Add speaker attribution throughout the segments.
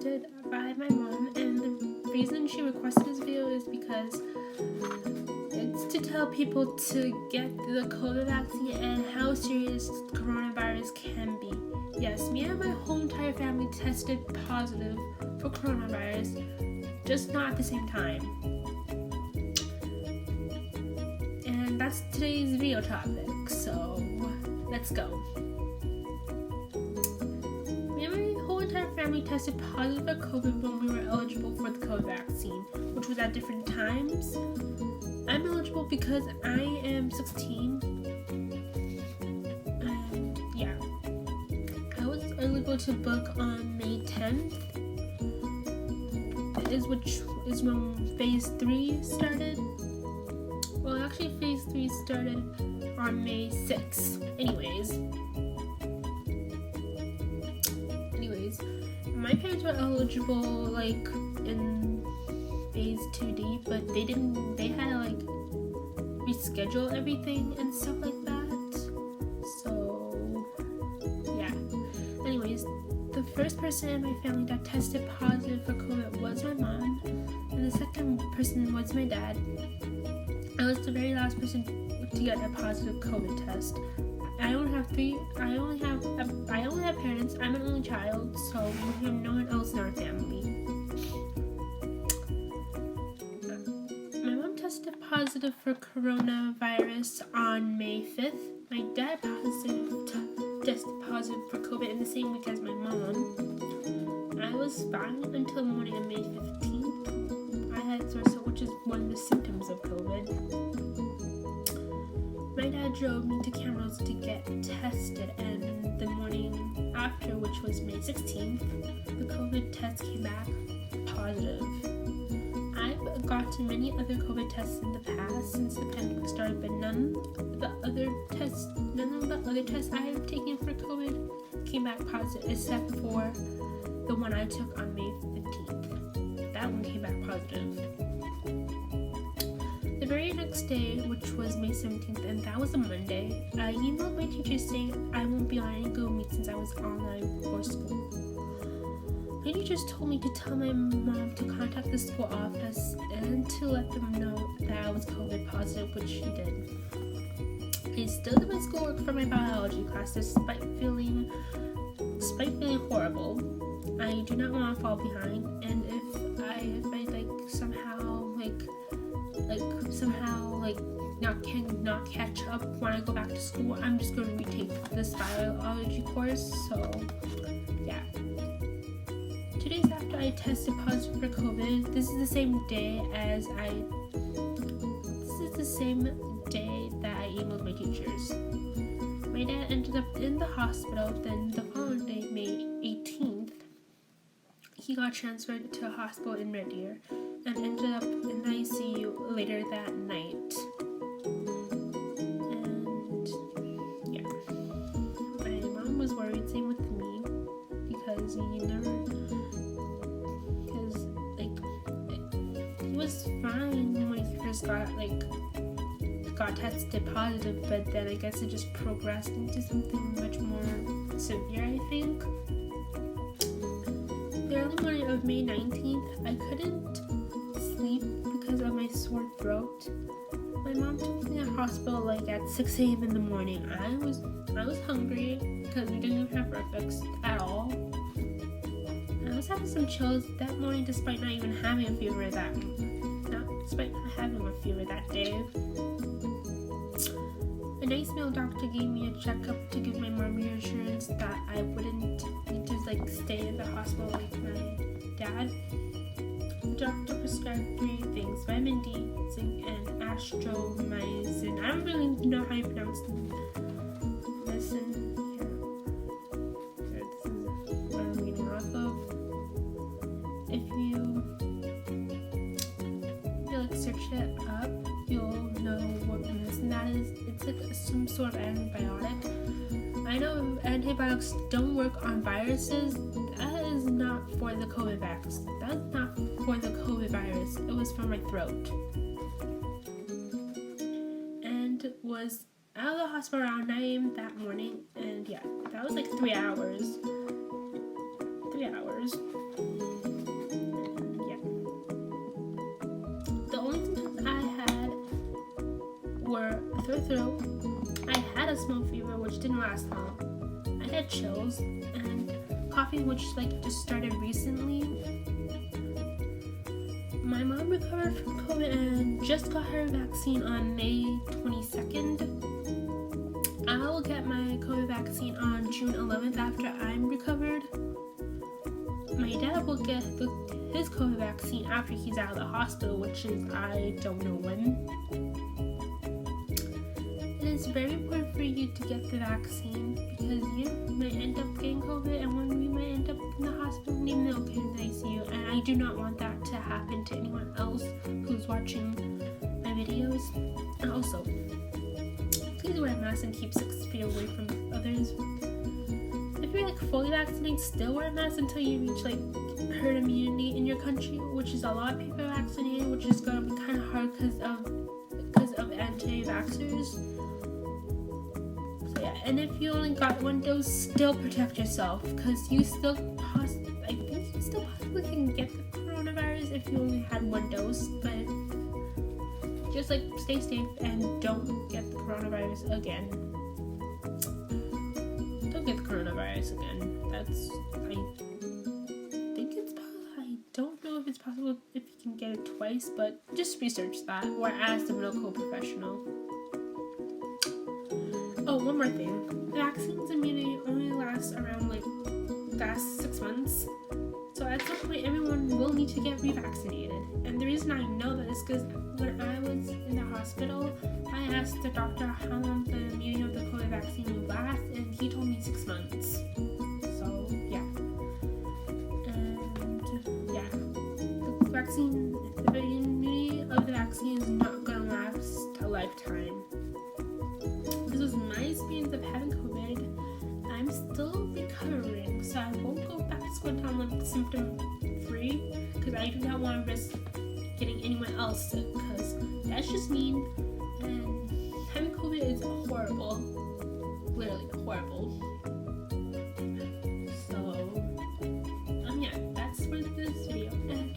Speaker 1: requested by my mom, and the reason she requested this video is because it's to tell people to get the COVID vaccine and how serious coronavirus can be. Yes, me and my whole entire family tested positive for coronavirus, just not at the same time. And that's today's video topic, so let's go. Me and my whole entire family tested positive for COVID when we were eligible for the COVID vaccine, which was at different times. I'm eligible because I am 16, and yeah, I was eligible to book on May 10th, which is when phase 3 started. Well, actually phase 3 started on May 6th. Anyways, my parents were eligible in phase 2D, but they had to reschedule everything and stuff like that. So yeah. Anyways, the first person in my family that tested positive for COVID was my mom, and the second person was my dad. I was the very last person to get a positive COVID test. I only have parents. I'm an only child, so we have no one else in our family. My mom tested positive for coronavirus on May 5th. My dad tested positive for COVID in the same week as my mom. I was fine until the morning of May 15th. I had sore throat, which is one of the symptoms of COVID. My dad drove me to Camrose to get tested, and the morning after, which was May 16th, the COVID test came back positive. I've gotten many other COVID tests in the past since the pandemic started, but none of the other tests I have taken for COVID came back positive, except for the one I took on May 15th. That one came back positive. The very next day, which was May 17th, and that was a Monday, I emailed my teacher saying I won't be on any Google Meet since I was online for school. My teachers told me to tell my mom to contact the school office and to let them know that I was COVID positive, which she did. I still did my schoolwork for my biology class despite feeling horrible. I do not want to fall behind, and if I not catch up when I go back to school, I'm just going to retake this biology course. So yeah. 2 days after I tested positive for COVID, this is the same day that I emailed my teachers. My dad ended up in the hospital. Then the following day, May 18th, he got transferred to a hospital in Red Deer and ended up in the ICU later that night. And yeah, my mom was worried, same with me, because he was fine when he first got tested positive, but then I guess it just progressed into something much more severe, I think. The early morning of May 19th, I couldn't sleep because of my sore throat. My mom took me to the hospital at 6 a.m. in the morning. I was hungry because we didn't even have breakfast at all. I was having some chills that morning despite not even having a fever that day. A nice male doctor gave me a checkup to give my mom reassurance that I wouldn't need to stay in the hospital like my dad. The doctor prescribed 3 things: vitamin D, zinc, and astromycin. I don't really know how you pronounce medicine. Here, this is what I'm reading off of. If you search it up, you'll know what medicine that is. It's some sort of antibiotic. I know antibiotics don't work on viruses. That is not for the COVID vaccine. That's not for the COVID virus. It was for my throat. And was out of the hospital around 9 a.m. that morning. And yeah, that was 3 hours. 3 hours. sore throat. I had a small fever, which didn't last long. I had chills and coughing, which just started recently. My mom recovered from COVID and just got her vaccine on May 22nd. I'll get my COVID vaccine on June 11th after I'm recovered. My dad will get his COVID vaccine after he's out of the hospital, which is I don't know when. It is very important for you to get the vaccine because you might end up getting COVID and when we might end up in the hospital needing the ICU, and I do not want that to happen to anyone else who's watching my videos. And also, please wear a mask and keep 6 feet away from others. If you're fully vaccinated, still wear a mask until you reach herd immunity in your country, which is a lot of people are vaccinated, which is gonna be kind of hard because of anti-vaxxers. So yeah, and if you only got 1 dose, still protect yourself because you still possibly can get the coronavirus if you only had 1 dose, but just stay safe and don't get the coronavirus again. Don't get the coronavirus again. I think it's possible. I don't know if it's possible if you can get it twice, but just research that or ask a medical professional. Oh, one more thing. Vaccines immunity only lasts around 6 months. So at some point, everyone will need to get revaccinated. And the reason I know that is because when I was in the hospital, I asked the doctor how long the immunity of the COVID vaccine would last, and he told me 6 months. So yeah. And yeah, the immunity of the vaccine is not gonna last a lifetime. This was my experience of having COVID. I'm still recovering, so I won't go back to school until I'm symptom free because I do not want to risk getting anyone else sick because that's just mean, and having COVID is horrible, literally horrible. So yeah, that's for this video, and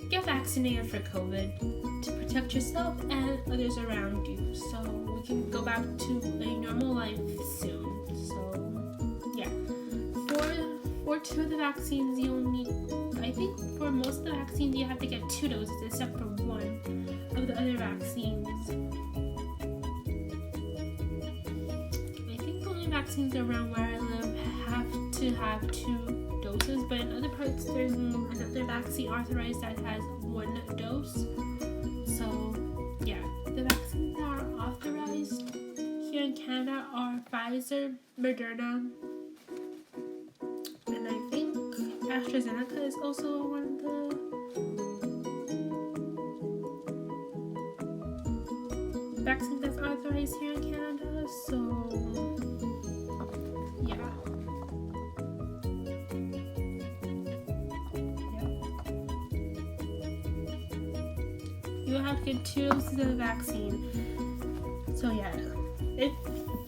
Speaker 1: get vaccinated for COVID to protect yourself and others around you so we can go back to a normal life soon. So yeah, for 2 of the vaccines you'll need, I think for most of the vaccines you have to get 2 doses except for 1 of the other vaccines. I think the only vaccines around where I live have to have 2 doses, but in other parts there's another vaccine authorized that has 1 dose. So yeah, the vaccines that are authorized here in Canada are Pfizer, Moderna, and I think AstraZeneca is also one of the vaccines that's authorized here in Canada. So yeah. You have to get 2 doses of the vaccine. So yeah, if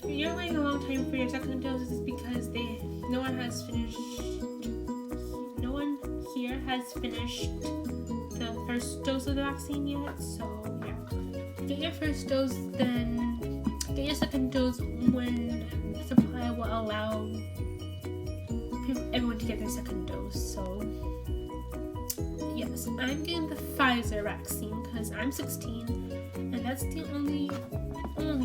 Speaker 1: you're waiting a long time for your second dose, it's because no one here has finished the first dose of the vaccine yet. So yeah, get your first dose, then get your second dose when supply will allow everyone to get their second dose. So yes, I'm getting the Pfizer vaccine because I'm 16 and that's the only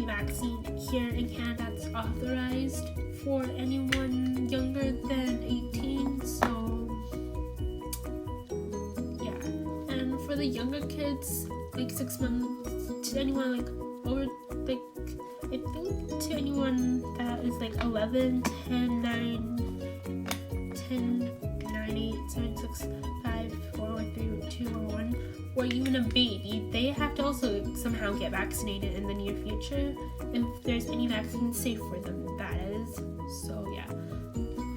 Speaker 1: vaccine here in Canada that's authorized for anyone younger than 18. So yeah, and for the younger kids, 6 months to anyone over I think to anyone that is 11, 10, 9, 10, 9, 8, 7, 6, 5, 4, 3, 2, or 1, or even a baby, they have to also somehow get vaccinated in the near future if there's any vaccine safe for them, that is. So yeah,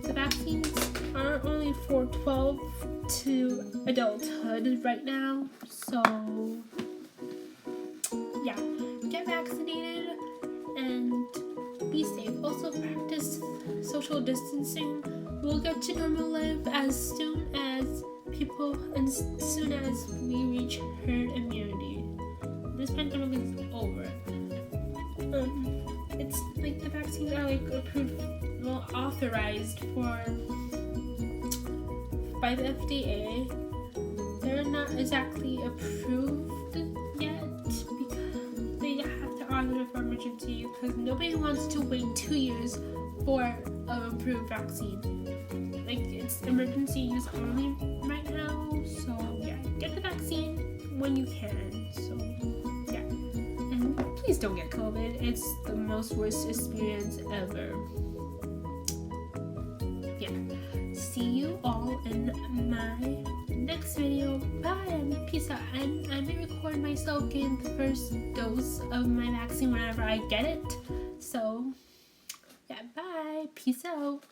Speaker 1: the vaccines are only for 12 to adulthood right now, so yeah, get vaccinated and be safe. Also practice social distancing. We'll get to normal life as soon as we reach herd immunity. This pandemic is over. authorized by the FDA. They're not exactly approved yet because they have to honor it for emergency use because nobody wants to wait 2 years for an approved vaccine. Like, it's emergency use only right now, so yeah, get the vaccine when you can. So yeah, and please don't get COVID. It's the most worst experience ever. Yeah, see you all in my next video. Bye and peace out. And I may record myself getting the first dose of my vaccine whenever I get it. So yeah, bye, peace out.